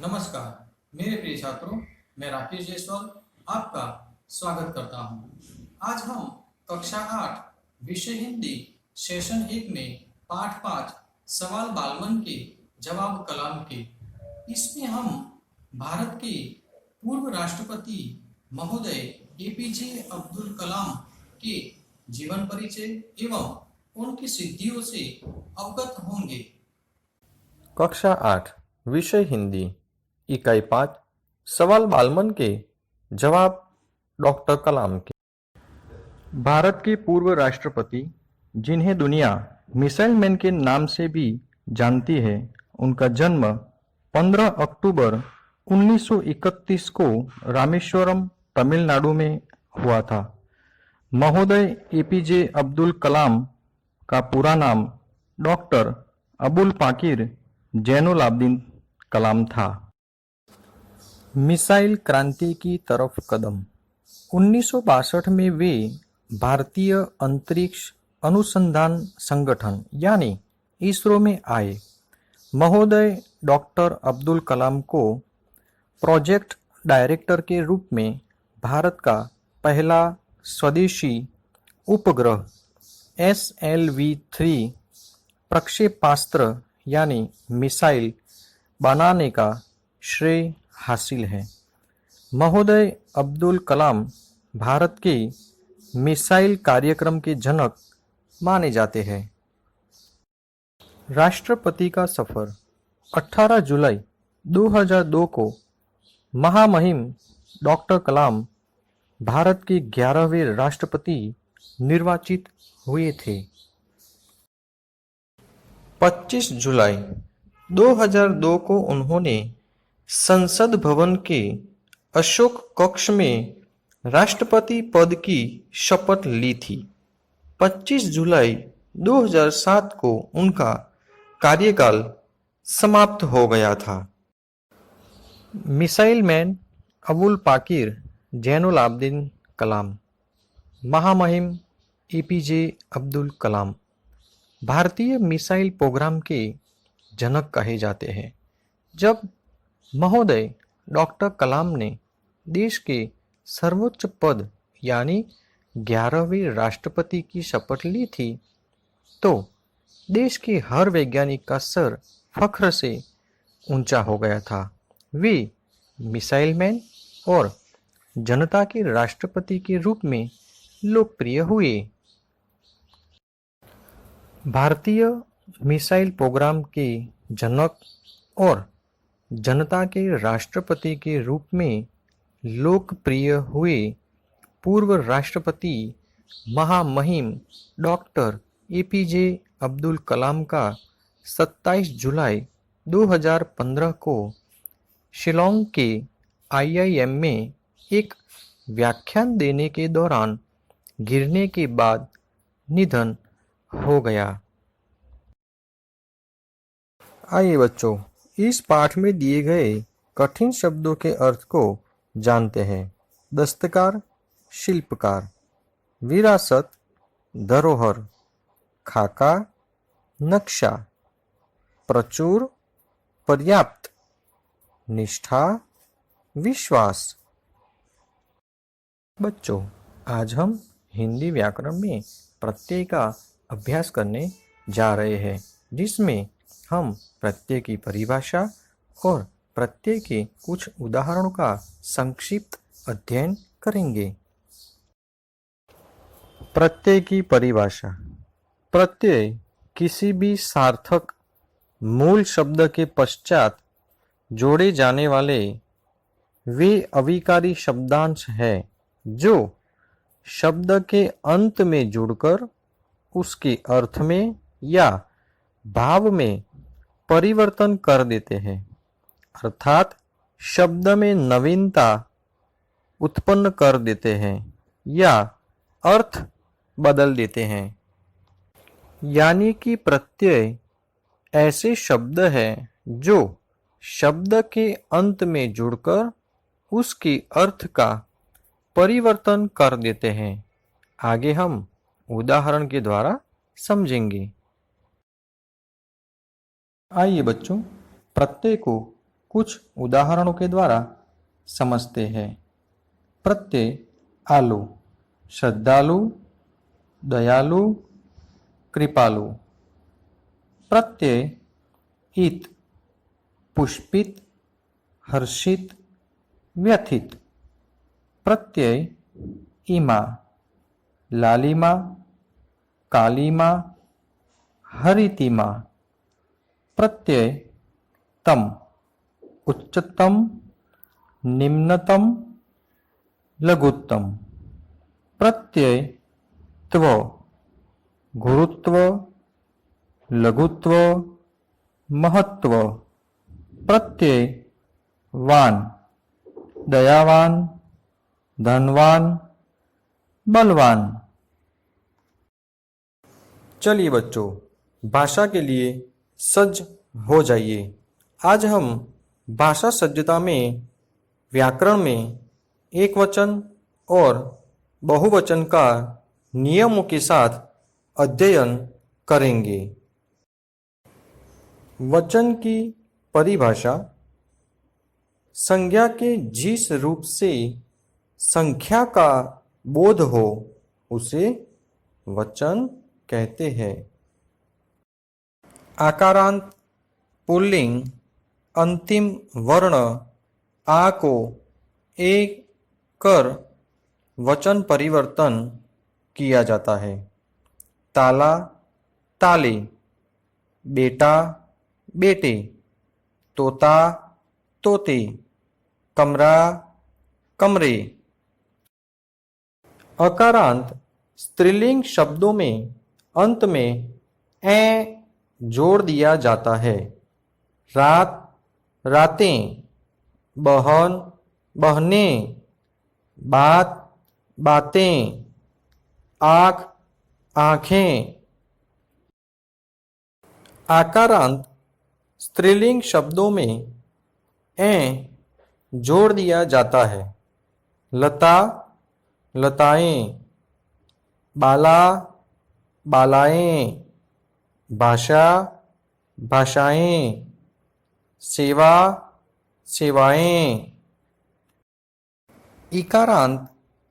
नमस्कार मेरे प्रिय छात्रों, मैं राकेश जायसवाल आपका स्वागत करता हूं। आज हम कक्षा 8 विषय हिंदी सेशन 1 में पाठ 5 सवाल बालमन के जवाब कलाम के इसमें हम भारत के पूर्व राष्ट्रपति महोदय एपीजे अब्दुल कलाम के जीवन परिचय एवं उनकी सिद्धियों से अवगत होंगे। कक्षा 8 विषय हिंदी इकाई 5 सवाल बालमन के जवाब डॉक्टर कलाम के। भारत के पूर्व राष्ट्रपति जिन्हें दुनिया मिसाइल मैन के नाम से भी जानती है, उनका जन्म 15 अक्टूबर 1931 को रामेश्वरम तमिलनाडु में हुआ था। महोदय एपीजे अब्दुल कलाम का पूरा नाम डॉक्टर अबुल पाकिर जैनुलाब्दीन कलाम था। मिसाइल क्रांति की तरफ कदम। 1962 में वे भारतीय अंतरिक्ष अनुसंधान संगठन यानी इसरो में आए। महोदय डॉक्टर अब्दुल कलाम को प्रोजेक्ट डायरेक्टर के रूप में भारत का पहला स्वदेशी उपग्रह SLV-3 प्रक्षेपास्त्र यानी मिसाइल बनाने का श्रेय हासिल है। महोदय अब्दुल कलाम भारत के मिसाइल कार्यक्रम के जनक माने जाते हैं। राष्ट्रपति का सफर। 18 जुलाई 2002 को महामहिम डॉक्टर कलाम भारत के 11वें राष्ट्रपति निर्वाचित हुए थे। 25 जुलाई 2002 को उन्होंने संसद भवन के अशोक कक्ष में राष्ट्रपति पद की शपथ ली थी। 25 जुलाई 2007 को उनका कार्यकाल समाप्त हो गया था। मिसाइल मैन अबुल पाकिर जैनुलाब्दीन कलाम। महामहिम एपीजे अब्दुल कलाम भारतीय मिसाइल प्रोग्राम के जनक कहे जाते हैं। जब महोदय डॉक्टर कलाम ने देश के सर्वोच्च पद यानी 11वें राष्ट्रपति की शपथ ली थी, तो देश के हर वैज्ञानिक का सर फख्र से ऊंचा हो गया था। वे मिसाइल मैन और जनता के राष्ट्रपति के रूप में लोकप्रिय हुए। भारतीय मिसाइल प्रोग्राम के जनक और जनता के राष्ट्रपति के रूप में लोकप्रिय हुए पूर्व राष्ट्रपति महामहिम डॉक्टर एपीजे अब्दुल कलाम का 27 जुलाई 2015 को शिलोंग के IIM में एक व्याख्यान देने के दौरान गिरने के बाद निधन हो गया। आइए बच्चों, इस पाठ में दिए गए कठिन शब्दों के अर्थ को जानते हैं। दस्तकार, शिल्पकार। विरासत, धरोहर। खाका, नक्शा। प्रचुर, पर्याप्त। निष्ठा, विश्वास। बच्चों, आज हम हिंदी व्याकरण में प्रत्यय का अभ्यास करने जा रहे हैं, जिसमें हम प्रत्यय की परिभाषा और प्रत्यय के कुछ उदाहरणों का संक्षिप्त अध्ययन करेंगे। प्रत्यय की परिभाषा। प्रत्यय किसी भी सार्थक मूल शब्द के पश्चात जोड़े जाने वाले वे अविकारी शब्दांश है जो शब्द के अंत में जुड़कर उसके अर्थ में या भाव में परिवर्तन कर देते हैं, अर्थात शब्द में नवीनता उत्पन्न कर देते हैं या अर्थ बदल देते हैं। यानी कि प्रत्यय ऐसे शब्द हैं जो शब्द के अंत में जुड़कर उसके अर्थ का परिवर्तन कर देते हैं। आगे हम उदाहरण के द्वारा समझेंगे। आइए बच्चों, प्रत्यय को कुछ उदाहरणों के द्वारा समझते हैं। प्रत्यय आलु, श्रद्धालु, दयालु, कृपालु। प्रत्यय इत, पुष्पित, हर्षित, व्यथित। प्रत्यय इमा, लालिमा, कालीमा, हरितिमा। प्रत्यय तम, उच्चतम, निम्नतम, लघुत्तम। प्रत्यय त्व, गुरुत्व, लघुत्व, महत्व। प्रत्यय वान, दयावान, धनवान, बलवान। चलिए बच्चों, भाषा के लिए सज्ज हो जाइए। आज हम भाषा सज्जता में व्याकरण में एकवचन और बहुवचन का नियमों के साथ अध्ययन करेंगे। वचन की परिभाषा: संज्ञा के जिस रूप से संख्या का बोध हो उसे वचन कहते हैं। आकारांत पुल्लिंग अंतिम वर्ण आ को एक कर वचन परिवर्तन किया जाता है। ताला, ताले, बेटा, बेटे, तोता, तोते, कमरा, कमरे। अकारांत स्त्रीलिंग शब्दों में अंत में ए जोड़ दिया जाता है। रात, रातें, बहन, बहनें, बात, बातें, आँख, आँखें। आकारांत स्त्रीलिंग शब्दों में ए जोड़ दिया जाता है। लता, लताएं, बाला, बालाएं, भाषा, भाषाएं, सेवा, सेवाएं। इकारांत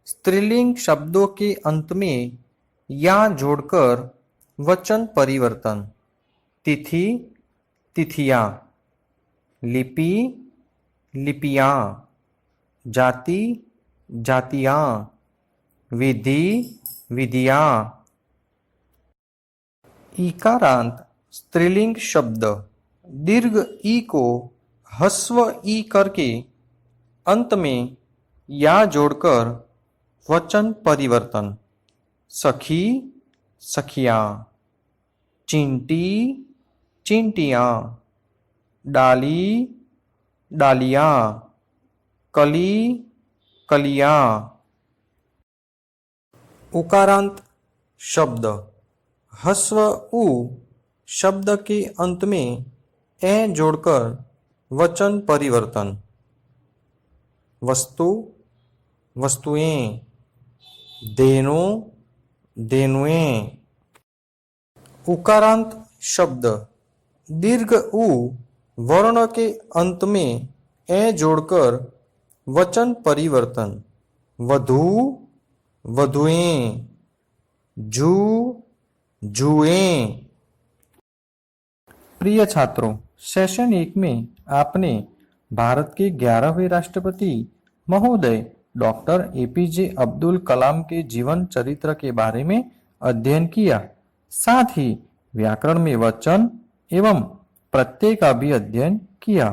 स्त्रीलिंग शब्दों के अंत में या जोड़कर वचन परिवर्तन। तिथि, तिथियां, लिपि, लिपियां, जाति, जातियां, विधि, विधियां। इकारांत स्त्रीलिंग शब्द दीर्घ ई को ह्रस्व ई करके अंत में या जोड़कर वचन परिवर्तन। सखी, सखियां, चिंटी, चिंटियां, डाली, डालियां, कली, कलियां। उकारांत शब्द ह्रस्व उ शब्द के अंत में ए जोड़कर वचन परिवर्तन। वस्तु, वस्तुएं, देनो, देनुएं। उकारांत शब्द दीर्घ उ वर्ण के अंत में ए जोड़कर वचन परिवर्तन। वधू, वधुएं, जू, जुएं। प्रिय छात्रों, सेशन 1 में आपने भारत के 11वें राष्ट्रपति महोदय डॉक्टर एपीजे अब्दुल कलाम के जीवन चरित्र के बारे में अध्ययन किया। साथ ही व्याकरण में वचन एवं प्रत्यय का भी अध्ययन किया।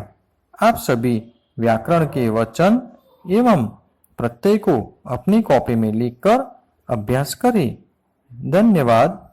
आप सभी व्याकरण के वचन एवं प्रत्यय को अपनी कॉपी में लिखकर अभ्यास करें। धन्यवाद।